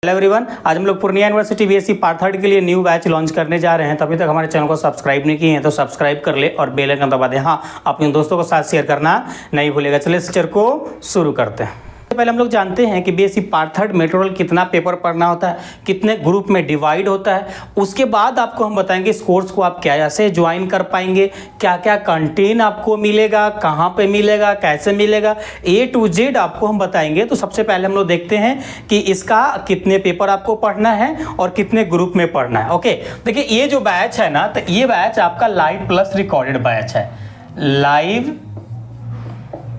Hello everyone, आज हम लोग पूर्णिया यूनिवर्सिटी बीएससी पार्ट 3 के लिए न्यू बैच लॉन्च करने जा रहे हैं। तभी तक हमारे चैनल को सब्सक्राइब नहीं किए हैं तो सब्सक्राइब कर ले और बेल आइकन दबा दें। हाँ, अपने दोस्तों के साथ शेयर करना नहीं भूलेगा। चलिए इस लेक्चर को शुरू करते हैं। पहले हम लोग जानते हैं कि बीएससी पार्ट 3 मेटेरियल कितना पेपर पढ़ना होता है, कितने ग्रुप में डिवाइड होता है। उसके बाद आपको हम बताएंगे इस कोर्स को आप कैसे ज्वाइन कर पाएंगे, क्या क्या कंटेंट आपको मिलेगा, कहाँ पे मिलेगा, कैसे मिलेगा, A to Z आपको हम बताएंगे। तो सबसे पहले हम लोग देखते हैं कि इसका कितने पेपर आपको पढ़ना है और कितने ग्रुप में पढ़ना है। ओके, देखिए ये जो बैच है ना, तो ये बैच आपका लाइव प्लस रिकॉर्डेड बैच है। लाइव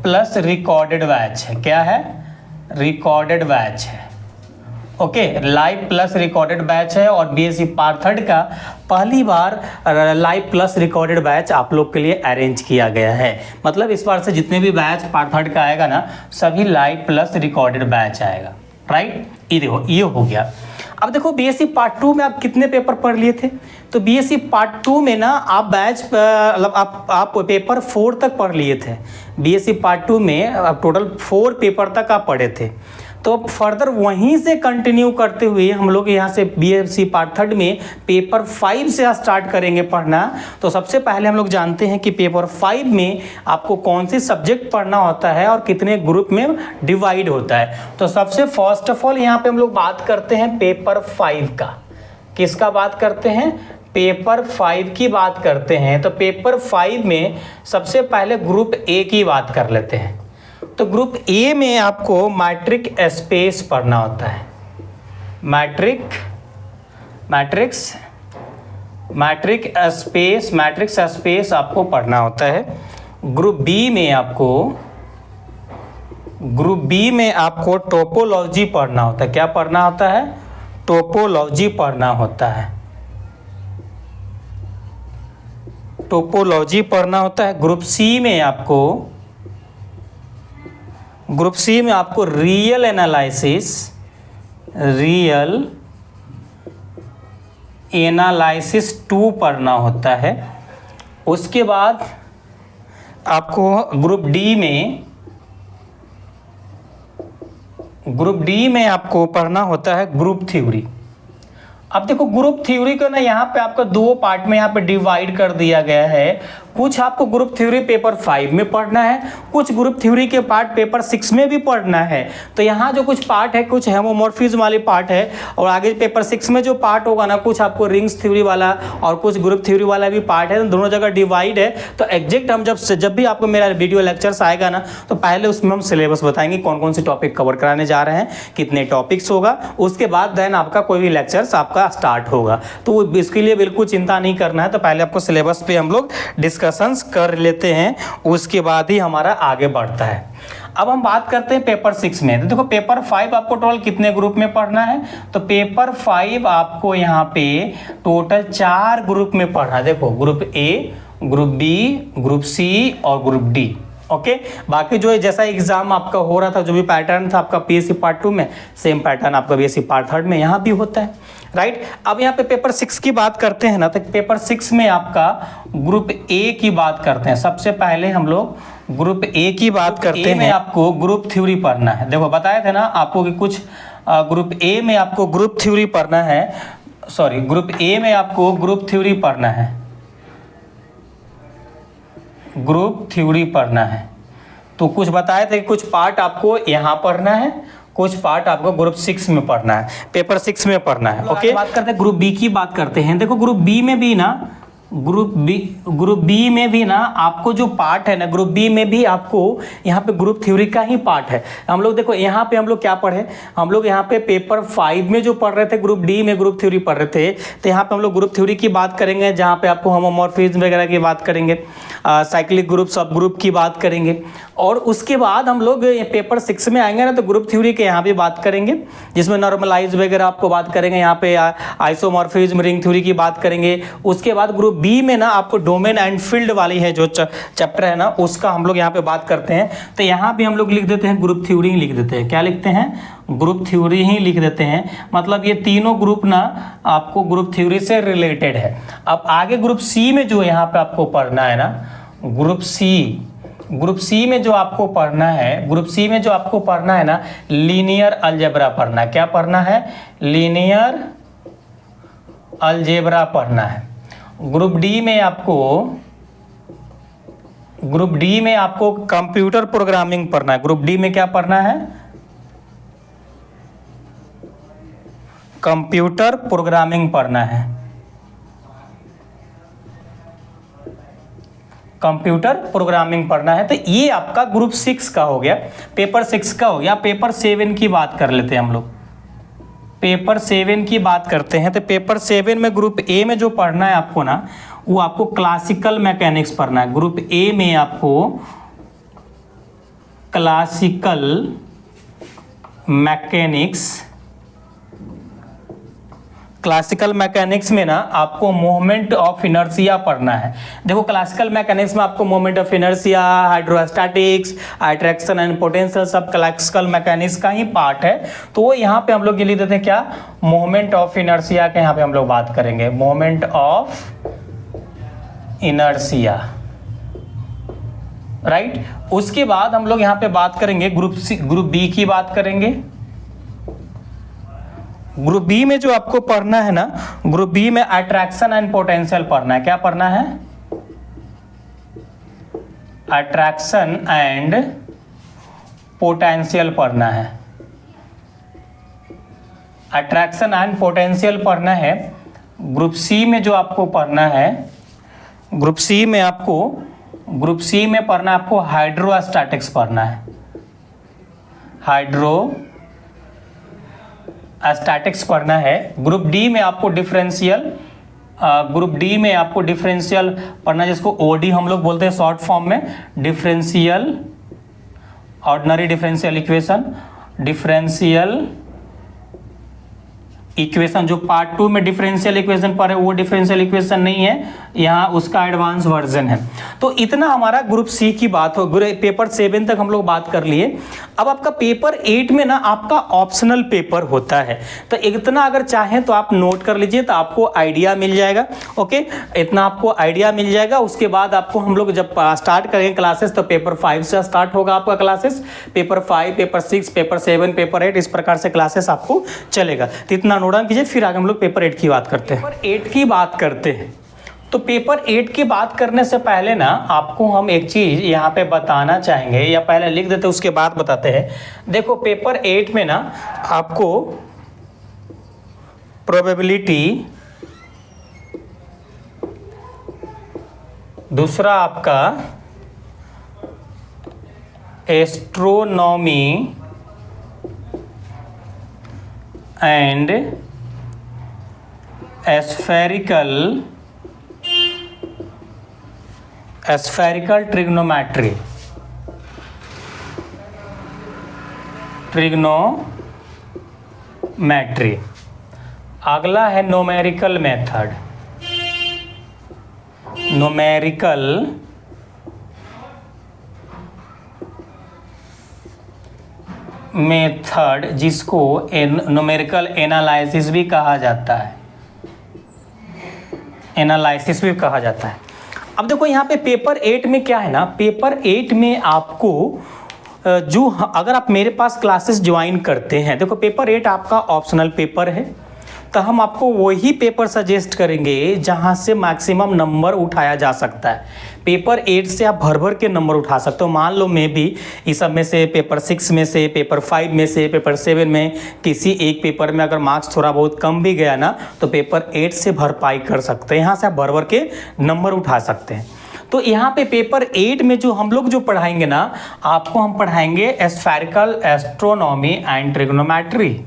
प्लस रिकॉर्डेड बैच है। क्या है? रिकॉर्डेड बैच है। Okay, live plus recorded batch है और बीएससी पार्ट 3 का पहली बार लाइव प्लस रिकॉर्डेड बैच आप लोग के लिए अरेंज किया गया है। मतलब इस बार से जितने भी बैच पार्ट 3 का आएगा ना, सभी लाइव प्लस रिकॉर्डेड बैच आएगा। राइट, ये देखो, ये हो गया। अब देखो बीएससी पार्ट 2 में आप कितने पेपर पढ़ लिए थे? तो बीएससी पार्ट 2 में ना आप बैच मतलब आप पेपर 4 तक पढ़ लिए थे। बीएससी पार्ट 2 में आप टोटल 4 पेपर तक आप पढ़े थे। तो फर्दर वहीं से कंटिन्यू करते हुए हम लोग यहाँ से बीएससी पार्ट 3 में पेपर 5 से स्टार्ट करेंगे पढ़ना। तो सबसे पहले हम लोग जानते हैं कि पेपर 5 में आपको कौन सी सब्जेक्ट पढ़ना होता है और कितने ग्रुप में डिवाइड होता है। तो सबसे फर्स्ट ऑफ ऑल यहाँ पे हम लोग बात करते हैं पेपर 5 का। किसका बात करते हैं? पेपर 5 की बात करते हैं। तो पेपर 5 में सबसे पहले ग्रुप ए की बात कर लेते हैं। तो ग्रुप ए में आपको मैट्रिक स्पेस पढ़ना होता है। मैट्रिक्स स्पेस आपको पढ़ना होता है। ग्रुप बी में आपको टोपोलॉजी पढ़ना होता है। क्या पढ़ना होता है? टोपोलॉजी पढ़ना होता है। टोपोलॉजी पढ़ना होता है। ग्रुप सी में आपको रियल एनालिसिस 2 पढ़ना होता है। उसके बाद आपको ग्रुप डी में आपको पढ़ना होता है ग्रुप थ्योरी। अब देखो ग्रुप थ्योरी को ना यहाँ पे आपका 2 पार्ट में यहाँ पे डिवाइड कर दिया गया है। कुछ आपको ग्रुप थ्योरी पेपर 5 में पढ़ना है, कुछ ग्रुप थ्योरी के पार्ट पेपर 6 में भी पढ़ना है। तो यहाँ जो कुछ पार्ट है, कुछ होमोमॉर्फिज्म वाले पार्ट है और आगे पेपर 6 में जो पार्ट होगा ना, कुछ आपको रिंग्स थ्योरी वाला और कुछ ग्रुप थ्योरी वाला भी पार्ट है। दोनों जगह डिवाइड है। तो एग्जैक्ट हम जब भी आपको मेरा वीडियो लेक्चर्स आएगा ना, तो पहले उसमें हम सिलेबस बताएंगे कौन कौन से टॉपिक कवर कराने जा रहे हैं, कितने टॉपिक्स होगा। उसके बाद देन आपका कोई भी लेक्चर्स आपका स्टार्ट होगा। तो इसके लिए बिल्कुल चिंता नहीं करना है। तो पहले आपको सिलेबस पे हम लोग डिस्कशंस कर लेते हैं, उसके बाद ही हमारा आगे बढ़ता है। अब हम बात करते हैं पेपर 6 में। तो देखो पेपर 5 आपको टोटल कितने ग्रुप में पढ़ना है? तो पेपर 5 आपको यहाँ पे टोटल 4 ग्रुप में पढ़ना है। देखो group A, group B, group C और ग्रुप डी। ओके, बाकी जो है जैसा एग्जाम आपका हो रहा था, जो भी पैटर्न था आपका पीएससी पार्ट 2 में, सेम पैटर्न आपका बीएससी पार्ट 3 में यहाँ भी होता है। राइट, अब यहाँ पे पेपर 6 की बात करते हैं ना, तो पेपर 6 में आपका ग्रुप ए की बात करते हैं। सबसे पहले हम लोग ग्रुप ए की बात करते हैं। आपको ग्रुप थ्योरी पढ़ना है। देखो बताए थे ना आपको कि कुछ ग्रुप ए में आपको ग्रुप थ्योरी पढ़ना है। सॉरी, ग्रुप ए में आपको ग्रुप थ्योरी पढ़ना है। ग्रुप थ्योरी पढ़ना है। तो कुछ बताए थे कि कुछ पार्ट आपको यहाँ पढ़ना है, कुछ पार्ट आपको ग्रुप 6 में पढ़ना है, पेपर 6 में पढ़ना है। ओके, बात करते हैं ग्रुप बी की बात करते हैं। देखो ग्रुप बी में भी ना आपको जो पार्ट है ना, ग्रुप बी में भी आपको यहाँ पे ग्रुप थ्योरी का ही पार्ट है। हम लोग देखो यहाँ पे हम लोग क्या पढ़े, हम लोग यहाँ पे पेपर 5 में जो पढ़ रहे थे ग्रुप डी में ग्रुप थ्योरी पढ़ रहे थे। तो यहाँ पे हम लोग ग्रुप थ्योरी की बात करेंगे, जहाँ पे आपको होमोमॉर्फिज्म वगैरह की बात करेंगे, साइक्लिक ग्रुप, सब ग्रुप की बात करेंगे। और उसके बाद हम लोग पेपर 6 में आएंगे ना, तो ग्रुप थ्योरी के यहाँ भी बात करेंगे, जिसमें नॉर्मलाइज वगैरह आपको बात करेंगे। यहाँ पे आइसोमॉर्फिज्म, रिंग थ्योरी की बात करेंगे। उसके बाद ग्रुप बी में ना आपको डोमेन एंड फील्ड वाली है जो चैप्टर है ना, उसका हम लोग यहाँ पे बात करते हैं। तो यहाँ भी हम लोग लिख देते हैं ग्रुप थ्योरी ही लिख देते हैं। क्या लिखते हैं? ग्रुप थ्योरी ही लिख देते हैं। मतलब ये तीनों ग्रुप ना आपको ग्रुप थ्योरी से रिलेटेड है। अब आगे ग्रुप सी में जो यहाँ पे आपको पढ़ना है ना, ग्रुप सी ग्रुप सी में जो आपको पढ़ना है, ग्रुप सी में जो आपको पढ़ना है ना, लीनियर अलजेब्रा पढ़ना है। क्या पढ़ना है? लीनियर अलजेब्रा पढ़ना है। ग्रुप डी में आपको कंप्यूटर प्रोग्रामिंग पढ़ना है। ग्रुप डी में क्या पढ़ना है? कंप्यूटर प्रोग्रामिंग पढ़ना है। कंप्यूटर प्रोग्रामिंग पढ़ना है। तो ये आपका ग्रुप 6 का हो गया, पेपर 6 का हो गया। पेपर 7 की बात कर लेते हैं हम लोग। पेपर 7 की बात करते हैं। तो पेपर 7 में ग्रुप ए में जो पढ़ना है आपको ना, वो आपको क्लासिकल मैकेनिक्स पढ़ना है। ग्रुप ए में आपको क्लासिकल मैकेनिक्स में ना आपको मोमेंट ऑफ इनर्शिया पढ़ना है। देखो क्लासिकल मैकेनिक्स में आपको moment of inertia, hydrostatics, attraction and potential सब क्लासिकल मैकेनिक्स का ही पार्ट है। तो वो यहाँ पे हम लोग ये लिख देते हैं क्या? मोमेंट ऑफ इनर्शिया के यहाँ पे हम लोग बात करेंगे, मोमेंट ऑफ इनर्शिया, राइट। उसके बाद हम लोग यहाँ पे बात करेंगे ग्रुप बी की बात करेंगे। ग्रुप बी में जो आपको पढ़ना है ना, ग्रुप बी में अट्रैक्शन एंड पोटेंशियल पढ़ना है। क्या पढ़ना है? अट्रैक्शन एंड पोटेंशियल पढ़ना है। अट्रैक्शन एंड पोटेंशियल पढ़ना है। ग्रुप सी में जो आपको पढ़ना है, ग्रुप सी में पढ़ना आपको हाइड्रोस्टैटिक्स पढ़ना है। हाइड्रोस्टैटिक्स पढ़ना है। ग्रुप डी में आपको डिफरेंशियल पढ़ना, जिसको ओडी हम लोग बोलते हैं शॉर्ट फॉर्म में, डिफरेंशियल, ऑर्डिनरी डिफरेंशियल इक्वेशन जो पार्ट 2 में डिफरेंशियल इक्वेशन पर है, वो डिफरेंशियल इक्वेशन नहीं है, यहाँ उसका एडवांस वर्जन है। तो इतना हमारा ग्रुप सी की बात हो। पेपर 7 तक हम लोग बात कर लिए। अब आपका पेपर 8 में ना आपका ऑप्शनल पेपर होता है। तो इतना अगर चाहें तो आप नोट कर लीजिए, तो आपको आइडिया मिल जाएगा। ओके, इतना आपको आइडिया मिल जाएगा। उसके बाद आपको हम लोग जब स्टार्ट करेंगे क्लासेस, तो पेपर 5 से स्टार्ट होगा आपका classes. Paper 5, paper 6, paper 7, paper 8, इस प्रकार से क्लासेस आपको चलेगा। तो इतना नोट डाउन कीजिए। फिर आगे हम लोग पेपर 8 की बात करते हैं। पेपर 8 की बात करते हैं। तो पेपर 8 की बात करने से पहले ना आपको हम एक चीज़ यहाँ पे बताना चाहेंगे, या पहले लिख देते उसके बाद बताते हैं। देखो पेपर 8 में ना आपको प्रोबेबिलिटी, दूसरा आपका एस्ट्रोनॉमी एंड स्फेरिकल ट्रिग्नोमेट्री अगला है न्यूमेरिकल मेथड, जिसको न्यूमेरिकल एनालिसिस भी कहा जाता है। अब देखो यहाँ पे पेपर 8 में क्या है ना, पेपर 8 में आपको जो अगर आप मेरे पास क्लासेस ज्वाइन करते हैं, देखो पेपर 8 आपका ऑप्शनल पेपर है, तो हम आपको वही पेपर सजेस्ट करेंगे जहां से मैक्सिमम नंबर उठाया जा सकता है। पेपर 8 से आप भर भर के नंबर उठा सकते हो। मान लो मैं भी इस सब में से, पेपर 6 में से, पेपर 5 में से, पेपर 7 में किसी एक पेपर में अगर मार्क्स थोड़ा बहुत कम भी गया ना, तो पेपर 8 से भरपाई कर सकते हैं। यहाँ से आप भर भर के नंबर उठा सकते हैं। तो यहाँ पे पेपर 8 में जो हम लोग जो पढ़ाएंगे ना, आपको हम पढ़ाएंगे spherical astronomy and trigonometry,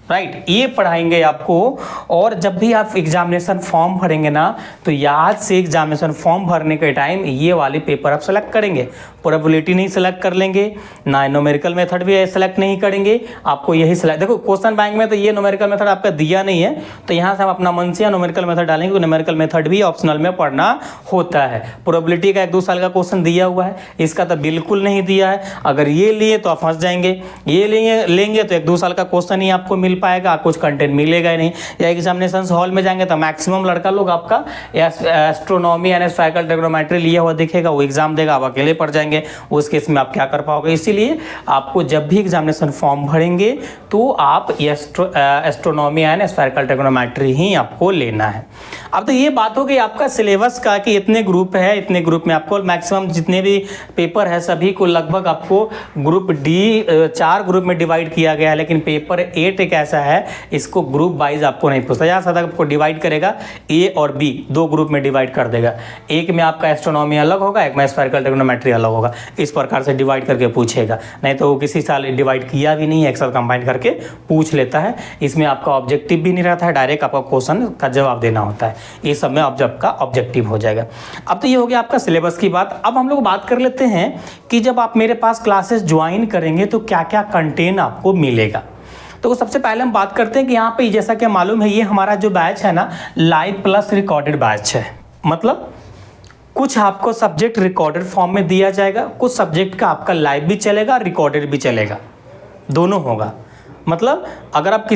right, ये पढ़ाएंगे आपको। और जब भी आप एग्जामिनेशन फॉर्म भरेंगे ना, तो याद से एग्जामिनेशन फॉर्म भरने के टाइम ये वाले पेपर आप सेलेक्ट करेंगे। प्रोबेबिलिटी नहीं सेलेक्ट कर लेंगे, ना न्यूमेरिकल मेथड भी सेलेक्ट नहीं करेंगे, आपको यही सेलेक्ट। देखो क्वेश्चन बैंक में तो ये न्यूमेरिकल मेथड आपका दिया नहीं है, तो यहाँ से हम अपना मन से न्यूमेरिकल मेथड डालेंगे, तो न्यूमेरिकल मेथड भी ऑप्शनल में पढ़ना होता है। प्रोबेबिलिटी का 1-2 साल का क्वेश्चन दिया हुआ है, इसका तो बिल्कुल नहीं दिया है। अगर ये लिए तो आप फंस जाएंगे, ये लेंगे तो 1-2 साल का क्वेश्चन ही आपको मिल पाएगा, कुछ कंटेंट मिलेगा ही नहीं। या एग्जामिनेशन हॉल में जाएंगे तो मैक्सिमम लड़का लोग आपका एस्ट्रोनॉमी एंड स्फेरिकल ट्रिग्नोमेट्री लिया हुआ दिखेगा, वो एग्जाम देगा, आप अकेले पढ़ जाएंगे। पाएंगे, उस केस में आप क्या कर पाओगे। इसीलिए आपको जब भी एग्जामिनेशन फॉर्म भरेंगे तो आप एस्ट्रोनॉमी एंड स्फेरिकल ट्रिग्नोमेट्री ही आपको लेना है। अब तो ये बात हो गई आपका सिलेबस का कि इतने ग्रुप है, इतने ग्रुप में आपको मैक्सिमम जितने भी पेपर है सभी को लगभग आपको ग्रुप डी 4 ग्रुप में डिवाइड किया गया है, लेकिन पेपर 8 एक ऐसा है इसको ग्रुप वाइज आपको नहीं पूछता। ज़्यादा से ज़्यादा आपको डिवाइड करेगा ए और बी, 2 ग्रुप में डिवाइड कर देगा। एक में आपका एस्ट्रोनॉमी अलग होगा, एक में स्फेरिकल ट्रिग्नोमेट्री अलग होगा। इस प्रकार से डिवाइड करके पूछेगा, नहीं तो किसी साल डिवाइड किया भी नहीं है, एक साथ कंबाइन करके पूछ लेता है। इसमें आपका ऑब्जेक्टिव भी नहीं रहता है, डायरेक्ट आपका क्वेश्चन का जवाब देना होता है। ये सब में आपका ऑब्जेक्टिव हो जाएगा। अब तो ये हो गया आपका सिलेबस की बात। अब हम लोग बात कर लेते हैं कि जब आप मेरे पास क्लासेस ज्वाइन करेंगे तो क्या क्या कंटेंट आपको मिलेगा। तो सबसे पहले हम बात करते हैं कि यहाँ पे जैसा कि मालूम है ये हमारा जो बैच है ना लाइव प्लस रिकॉर्डेड बैच है। मतलब कुछ आपको सब्जेक्ट रिकॉर्डेड फॉर्म में दिया जाएगा, कुछ सब्जेक्ट का आपका लाइव भी चलेगा, रिकॉर्डेड भी चलेगा, दोनों होगा। मतलब अगर आप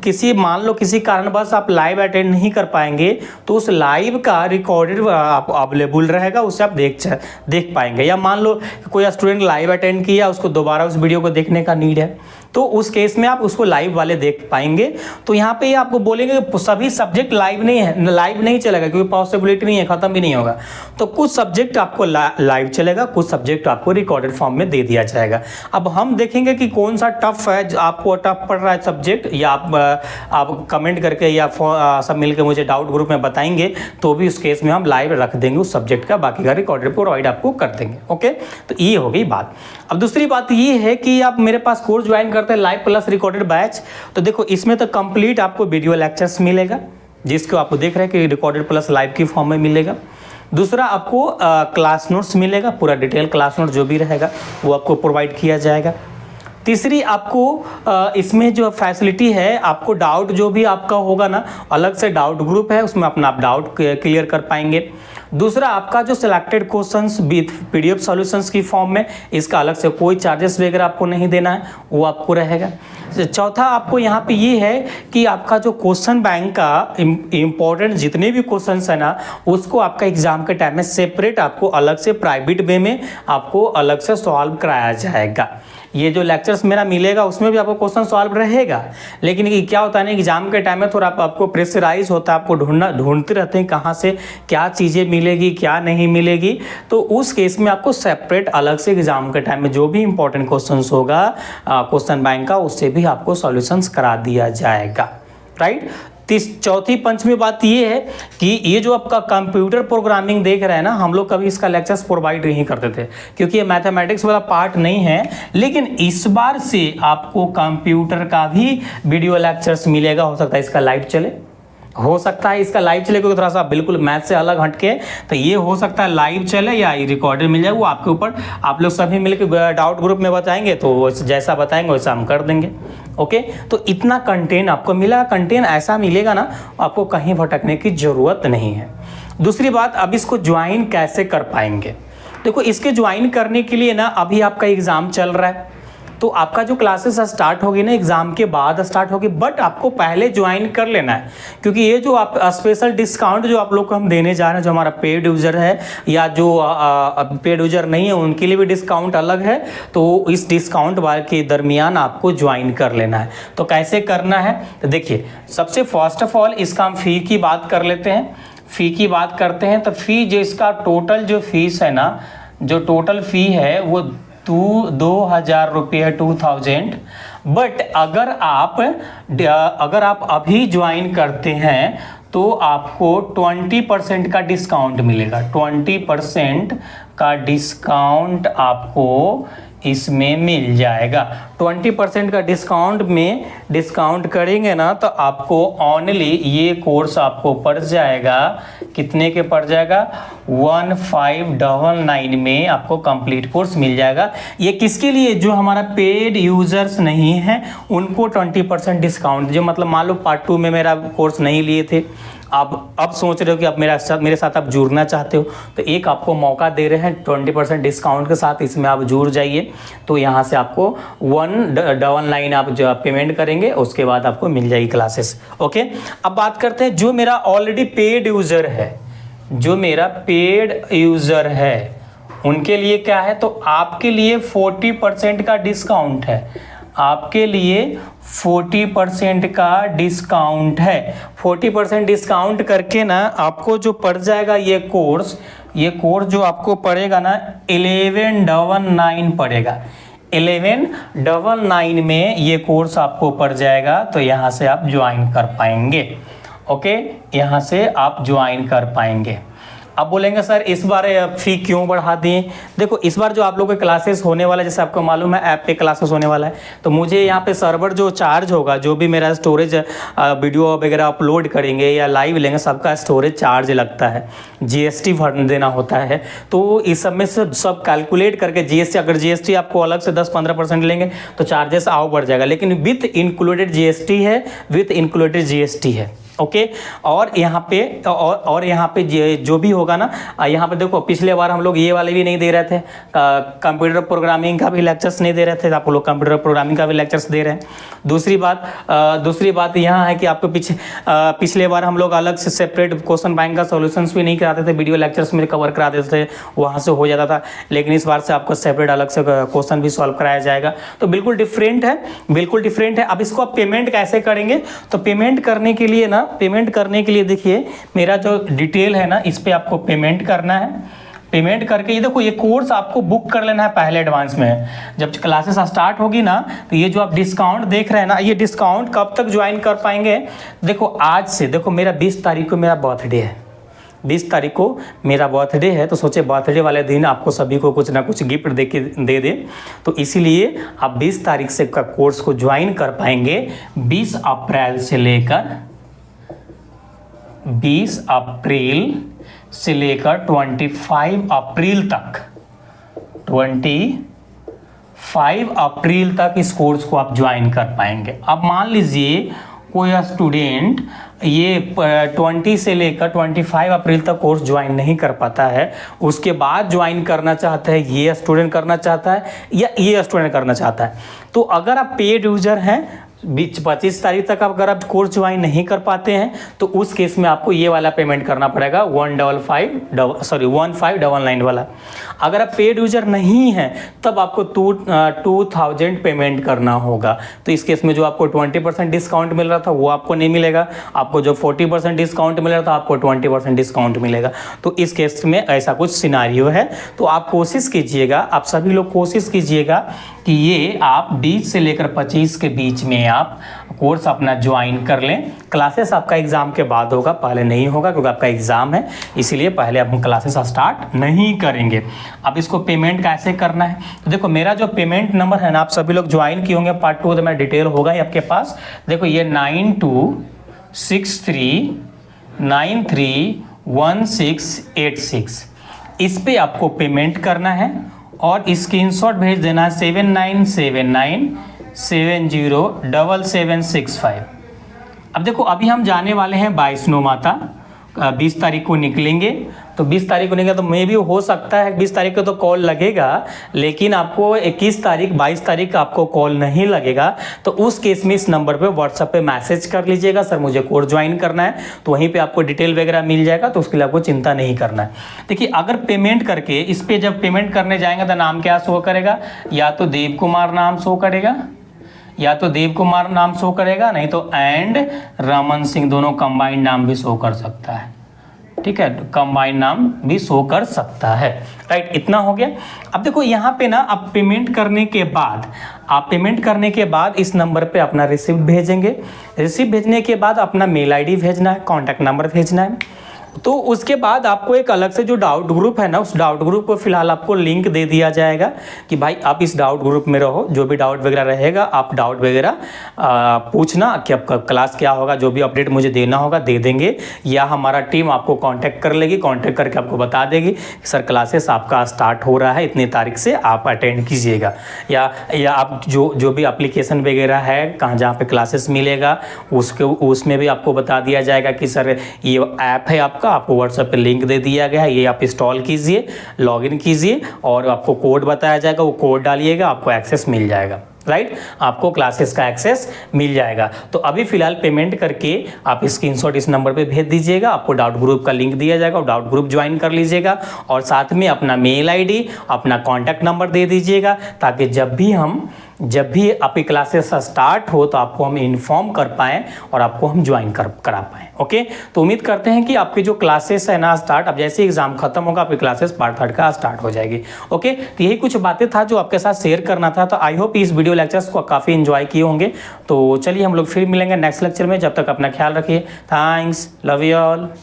किसी मान लो किसी कारणवश आप लाइव अटेंड नहीं कर पाएंगे तो उस लाइव का रिकॉर्डेड आप अवेलेबल रहेगा, उससे आप देख पाएंगे। या मान लो कोई स्टूडेंट लाइव अटेंड किया, उसको दोबारा उस वीडियो को देखने का नीड है, तो उस केस में आप उसको लाइव वाले देख पाएंगे। तो यहाँ पे आपको बोलेंगे सभी सब्जेक्ट लाइव नहीं चलेगा, क्योंकि पॉसिबिलिटी नहीं है, खत्म भी नहीं होगा। तो कुछ सब्जेक्ट आपको लाइव चलेगा, कुछ सब्जेक्ट आपको रिकॉर्डेड फॉर्म में दे दिया जाएगा। अब हम देखेंगे कि कौन सा टफ है, आपको टफ पड़ रहा है सब्जेक्ट, या आप कमेंट करके या सब मिलकर मुझे डाउट ग्रुप में बताएंगे, तो भी उस केस में हम लाइव रख देंगे उस सब्जेक्ट का, बाकी का रिकॉर्डेड प्रोवाइड आपको कर देंगे। ओके, तो ये हो गई बात। अब दूसरी बात ये है कि आप मेरे पास कोर्स ज्वाइन करते हैं लाइव प्लस रिकॉर्डेड बैच, तो देखो इसमें तो कंप्लीट आपको वीडियो लेक्चर्स मिलेगा, जिसको आप देख रहे हैं कि रिकॉर्डेड प्लस लाइव की फॉर्म में मिलेगा। दूसरा आपको क्लास नोट्स मिलेगा, पूरा डिटेल क्लास नोट जो भी रहेगा वो आपको प्रोवाइड किया जाएगा। तीसरी आपको इसमें जो फैसिलिटी है, आपको डाउट जो भी आपका होगा ना, अलग से डाउट ग्रुप है, उसमें अपना आप डाउट क्लियर कर पाएंगे। दूसरा आपका जो selected questions with PDF solutions की फॉर्म में, इसका अलग से कोई चार्जेस वगैरह आपको नहीं देना है, वो आपको रहेगा। चौथा आपको यहाँ पे ये है कि आपका जो क्वेश्चन बैंक का इम्पोर्टेंट जितने भी क्वेश्चंस है ना, उसको आपका एग्जाम के टाइम में सेपरेट आपको अलग से प्राइवेट वे में आपको अलग से सॉल्व कराया जाएगा। ये जो लेक्चर्स मेरा मिलेगा उसमें भी आपको क्वेश्चन सॉल्व रहेगा, लेकिन ये क्या होता है ना, एग्जाम के टाइम में थोड़ा आपको प्रेशराइज होता है, आपको ढूंढते रहते हैं कहाँ से क्या चीज़ें मिलेगी क्या नहीं मिलेगी। तो उस केस में आपको सेपरेट अलग से एग्जाम के टाइम में जो भी इंपॉर्टेंट क्वेश्चंस होगा क्वेश्चन बैंक का, उससे भी आपको सॉल्यूशंस करा दिया जाएगा। राइट। चौथी पंचमी बात ये है कि ये जो आपका कंप्यूटर प्रोग्रामिंग देख रहे हैं ना, हम लोग कभी इसका लेक्चर्स प्रोवाइड नहीं करते थे क्योंकि ये मैथमेटिक्स वाला पार्ट नहीं है, लेकिन इस बार से आपको कंप्यूटर का भी वीडियो लेक्चर्स मिलेगा। हो सकता है इसका लाइव चले, हो सकता है इसका लाइव चले, क्योंकि थोड़ा सा बिल्कुल मैथ से अलग हटके, तो ये हो सकता है लाइव चले या रिकॉर्डेड मिल जाए, वो आपके ऊपर। आप लोग सभी मिलकर डाउट ग्रुप में बताएंगे तो जैसा बताएंगे वैसा हम कर देंगे। ओके, तो इतना कंटेंट आपको मिला, कंटेंट ऐसा मिलेगा ना आपको कहीं भटकने की ज़रूरत नहीं है। दूसरी बात, अब इसको ज्वाइन कैसे कर पाएंगे। देखो, इसके ज्वाइन करने के लिए ना अभी आपका एग्ज़ाम चल रहा है, तो आपका जो क्लासेस स्टार्ट होगी ना एग्जाम के बाद स्टार्ट होगी, बट आपको पहले ज्वाइन कर लेना है, क्योंकि ये जो आप स्पेशल डिस्काउंट जो आप लोग को हम देने जा रहे हैं, जो हमारा पेड यूज़र है या जो पेड यूज़र नहीं है उनके लिए भी डिस्काउंट अलग है। तो इस डिस्काउंट वाले के दरमियान आपको ज्वाइन कर लेना है। तो कैसे करना है, तो देखिए, सबसे फर्स्ट ऑफ ऑल इसका हम फ़ी की बात कर लेते हैं। फ़ी की बात करते हैं तो फ़ी जो इसका टोटल जो फीस है ना, जो टोटल फ़ी है वो 2,000 रुपये 2000। बट अगर आप अभी ज्वाइन करते हैं तो आपको 20% का डिस्काउंट मिलेगा। 20% का डिस्काउंट आपको इसमें मिल जाएगा। 20% का डिस्काउंट करेंगे ना तो आपको ऑनली ये कोर्स आपको पड़ जाएगा, कितने के पड़ जाएगा, 1599 में आपको कंप्लीट कोर्स मिल जाएगा। ये किसके लिए, जो हमारा पेड यूजर्स नहीं है उनको 20% डिस्काउंट, जो मतलब मान लो पार्ट 2 में मेरा कोर्स नहीं लिए थे, अब सोच रहे हो कि अब मेरे साथ आप जुड़ना चाहते हो, तो एक आपको मौका दे रहे हैं 20% डिस्काउंट के साथ, इसमें आप जुड़ जाइए। तो यहाँ से आपको 199 आप जो पेमेंट करेंगे उसके बाद आपको मिल जाएगी क्लासेस। ओके, अब बात करते हैं जो मेरा ऑलरेडी पेड यूज़र है, जो मेरा पेड यूज़र है उनके लिए क्या है, तो आपके लिए 40% का डिस्काउंट है, आपके लिए 40% का डिस्काउंट है। 40% डिस्काउंट करके ना आपको जो पड़ जाएगा ये कोर्स जो आपको पड़ेगा ना 1199 पड़ेगा। 1199 में ये कोर्स आपको पड़ जाएगा, तो यहाँ से आप ज्वाइन कर पाएंगे। ओके, यहाँ से आप ज्वाइन कर पाएंगे। अब बोलेंगे सर इस बार फी क्यों बढ़ा दिए? देखो इस बार जो आप लोगों के क्लासेस होने वाला है, जैसे आपको मालूम है ऐप पे क्लासेस होने वाला है, तो मुझे यहाँ पे सर्वर जो चार्ज होगा, जो भी मेरा स्टोरेज वीडियो वगैरह अपलोड करेंगे या लाइव लेंगे, सबका स्टोरेज चार्ज लगता है, जीएसटी भर देना होता है। तो इस सब में से सब कैलकुलेट करके जीएसटी, अगर जीएसटी आपको अलग से 10-15% लेंगे तो चार्जेस आओ बढ़ जाएगा, लेकिन विथ इंक्लूडेड जीएसटी है, विथ इंक्लूडेड जीएसटी है। ओके, और यहाँ पे यहाँ पे जो भी होगा ना, यहाँ पे देखो पिछले बार हम लोग ये वाले भी नहीं दे रहे थे, कंप्यूटर प्रोग्रामिंग का भी लेक्चर्स नहीं दे रहे थे, आप लोग कंप्यूटर प्रोग्रामिंग का भी लेक्चर्स दे रहे हैं। दूसरी बात यहाँ है कि आपको पिछले बार हम लोग अलग से सेपरेट क्वेश्चन बैंक का सॉल्यूशंस भी नहीं कराते थे, वीडियो लेक्चर्स में कवर करा देते थे, वहाँ से हो जाता था, लेकिन इस बार से आपको सेपरेट अलग से क्वेश्चन भी सॉल्व कराया जाएगा। तो बिल्कुल डिफरेंट है, बिल्कुल डिफरेंट है। अब इसको आप पेमेंट कैसे करेंगे? तो पेमेंट करने के लिए देखिए मेरा जो डिटेल है ना, इस पे आपको पेमेंट करना है। पेमेंट करके ये देखो, ये कोर्स आपको बुक कर लेना है पहले एडवांस में। जब क्लासेस स्टार्ट होगी ना, तो ये जो आप डिस्काउंट देख रहे हैं ना, ये डिस्काउंट कब तक ज्वाइन कर पाएंगे? देखो आज से, देखो मेरा 20 तारीख को मेरा बर्थडे है, 20 तारीख को मेरा बर्थडे है, तो सोचे बर्थडे वाले दिन आपको सभी को कुछ ना कुछ गिफ्ट दे दे, तो इसीलिए आप 20 तारीख से का कोर्स को ज्वाइन कर पाएंगे। 20 अप्रैल से लेकर 25 अप्रैल तक इस कोर्स को आप ज्वाइन कर पाएंगे। अब मान लीजिए कोई स्टूडेंट ये 20 से लेकर 25 अप्रैल तक कोर्स ज्वाइन नहीं कर पाता है, उसके बाद ज्वाइन करना चाहता है, ये स्टूडेंट करना चाहता है या ये स्टूडेंट करना चाहता है, तो अगर आप पेड यूजर हैं 25 तारीख तक अगर आप कोर्स ज्वाइन नहीं कर पाते हैं, तो उस केस में आपको ये वाला पेमेंट करना पड़ेगा 1599 वाला। अगर आप पेड यूजर नहीं हैं तब आपको 2000 पेमेंट करना होगा। तो इस केस में जो आपको 20% डिस्काउंट मिल रहा था वो आपको नहीं मिलेगा, आपको जो 40% डिस्काउंट मिल रहा था आपको 20% डिस्काउंट मिलेगा। तो इस केस में ऐसा कुछ सिनारियो है। तो आप कोशिश कीजिएगा, आप सभी लोग कोशिश कीजिएगा कि ये आप 20 से लेकर 25 के बीच में आप कोर्स अपना ज्वाइन कर लें। क्लासेस आपका एग्ज़ाम के बाद होगा, पहले नहीं होगा, क्योंकि आपका एग्ज़ाम है, इसीलिए पहले हम क्लासेस स्टार्ट नहीं करेंगे। अब इसको पेमेंट कैसे करना है? तो देखो मेरा जो पेमेंट नंबर है ना, आप सभी लोग ज्वाइन किए होंगे, पार्ट 2 तो मेरा डिटेल होगा ही आपके पास। देखो ये 9263931686, इस पे आपको पेमेंट करना है और स्क्रीनशॉट भेज देना है 7979707765। अब देखो अभी हम जाने वाले हैं 22 माता, 20 तारीख को निकलेंगे। तो 20 तारीख को निकलेगा तो मे भी हो सकता है 20 तारीख को तो कॉल लगेगा, लेकिन आपको 21 तारीख 22 तारीख का आपको कॉल नहीं लगेगा। तो उस केस में इस नंबर पे व्हाट्सएप पे मैसेज कर लीजिएगा, सर मुझे कोर्स ज्वाइन करना है, तो वहीं पे आपको डिटेल वगैरह मिल जाएगा। तो उसके लिए आपको चिंता नहीं करना है। देखिए अगर पेमेंट करके इस पर जब पेमेंट करने जाएंगे तो नाम क्या शो करेगा? या तो देव कुमार नाम शो करेगा, नहीं तो एंड रमन सिंह, दोनों कंबाइंड नाम भी शो कर सकता है। ठीक है, कंबाइंड नाम भी शो कर सकता है। राइट, इतना हो गया। अब देखो यहाँ पे ना आप पेमेंट करने के बाद इस नंबर पे अपना रिसिप्ट भेजेंगे। रिसिप्ट भेजने के बाद अपना मेल आईडी भेजना है, कॉन्टैक्ट नंबर भेजना है। तो उसके बाद आपको एक अलग से जो डाउट ग्रुप है ना, उस डाउट ग्रुप को फिलहाल आपको लिंक दे दिया जाएगा कि भाई आप इस डाउट ग्रुप में रहो, जो भी डाउट वगैरह रहेगा आप डाउट वगैरह पूछना कि आपका क्लास क्या होगा, जो भी अपडेट मुझे देना होगा दे देंगे, या हमारा टीम आपको कांटेक्ट कर लेगी, कांटेक्ट करके आपको बता देगी कि सर क्लासेस आपका स्टार्ट हो रहा है, इतनी तारीख से आप अटेंड कीजिएगा। या आप जो भी एप्लीकेशन वगैरह है कहाँ जहाँ पे क्लासेस मिलेगा उसमें भी आपको बता दिया जाएगा कि सर ये ऐप है आपको व्हाट्सएप पे लिंक दे दिया गया है, ये आप इंस्टॉल कीजिए, लॉगिन कीजिए और आपको कोड बताया जाएगा, वो कोड डालिएगा, आपको एक्सेस मिल जाएगा। राइट, आपको क्लासेस का एक्सेस मिल जाएगा। तो अभी फिलहाल पेमेंट करके आप स्क्रीनशॉट इस नंबर पे भेज दीजिएगा, आपको डाउट ग्रुप का लिंक दिया जाएगा और डाउट ग्रुप ज्वाइन कर लीजिएगा और साथ में अपना मेल आईडी, अपना कॉन्टैक्ट नंबर दे दीजिएगा, ताकि जब भी आपकी क्लासेस स्टार्ट हो तो आपको हम इन्फॉर्म कर पाएँ और आपको हम ज्वाइन करा पाएँ। ओके, तो उम्मीद करते हैं कि आपकी जो क्लासेस है ना स्टार्ट, अब जैसे एग्जाम खत्म होगा आपकी क्लासेस पार्ट 3 का स्टार्ट हो जाएगी। ओके, तो यही कुछ बातें था जो आपके साथ शेयर करना था। तो आई होप इस वीडियो लेक्चर्स को काफ़ी एंजॉय किए होंगे। तो चलिए हम लोग फिर मिलेंगे नेक्स्ट लेक्चर में, जब तक अपना ख्याल रखिए। Thanks, love you all.